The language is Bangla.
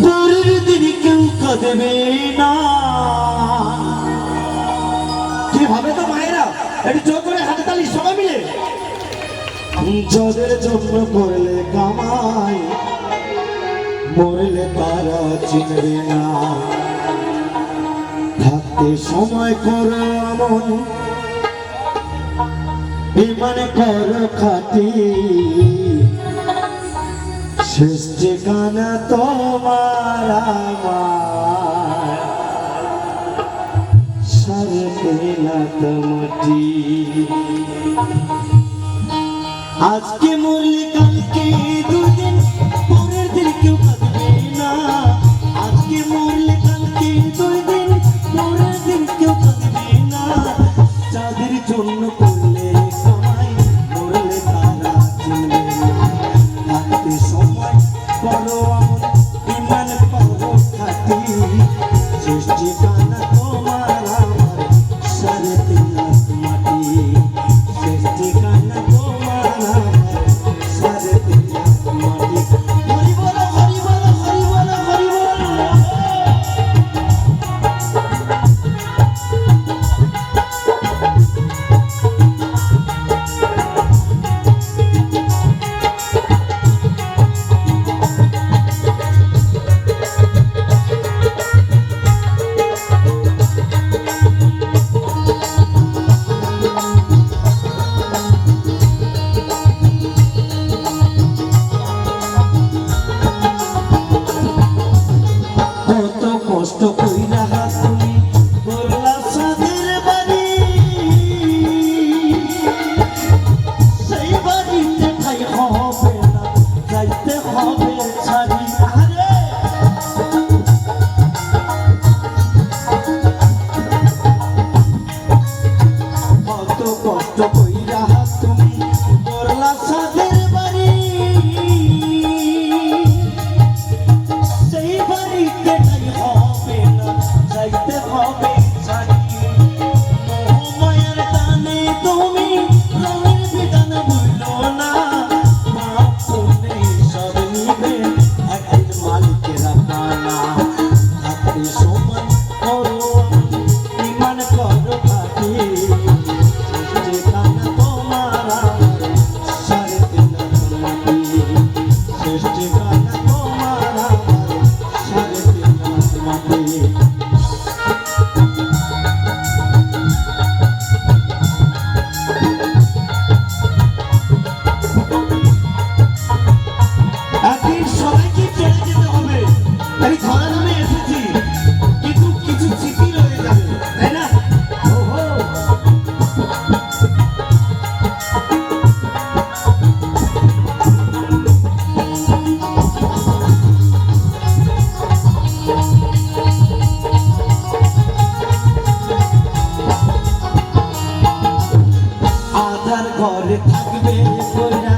পরের দিন কেউ কাঁদবে না। কি ভাবে তো মায়েরা একটু জোর করে হাতে তালি সবাই মিলে। যাদের জন্য করলে কামাই মরলে তারা চিনবে না। থাকতে সময় করো আমন বিমানে করো খাটি। শেষ ঠিকানা তোমার আমার সারে পেলাত মাটি। আজকে মরলে কালকে দুদিন পরের দিন কেউ কাঁদবে না। আজকে মরলে কালকে দুদিন পরের দিন কেউ কাঁদবে না। যাদের জন্য করলে কামাই মরলে তারা চিনবে না। থাকতে সময় করো আমন বিমান করো খাটি। শেষ ঠিকানা তোমার আমার সারে পেলাত মাটি। শেষ ঠিকানা তোমার আমার সারে পেলাত মাটি। হরি বলো হরি বলো হরি বলো হরি বলো। কত কষ্ট কইরা তুমি করলা সাদের বাড়ি। সেই বাড়িতে ঠাই হবে না যাইতে হবে ছাড়ি। আরে কত কষ্ট কইরা তুমি করলা সাদের বাড়ি। সেই বাড়িতে ঠাই হবে না যাইতে হবে ছাড়ি। মোহমায়ার টানে তুমি রঙের বিধান ভুলো না। মাপ করে সব নিবে একদিন মালিকেরা পানা। থাকতে সময় করো ইমান করো খাটি। শেষ ঠিকানা তোমার আমার সারে পেলাত মাটি। শেষ ঠিকানা তোমার আমার সারে পেলাত মাটি। একদিন সবাইকে চলে যেতে হবে। তাই ধরা নামে এসেছি কিন্তু কিছু স্মৃতি রয়ে যাবে, তাই না? ওহো আধার ঘরে থাকবে কইরা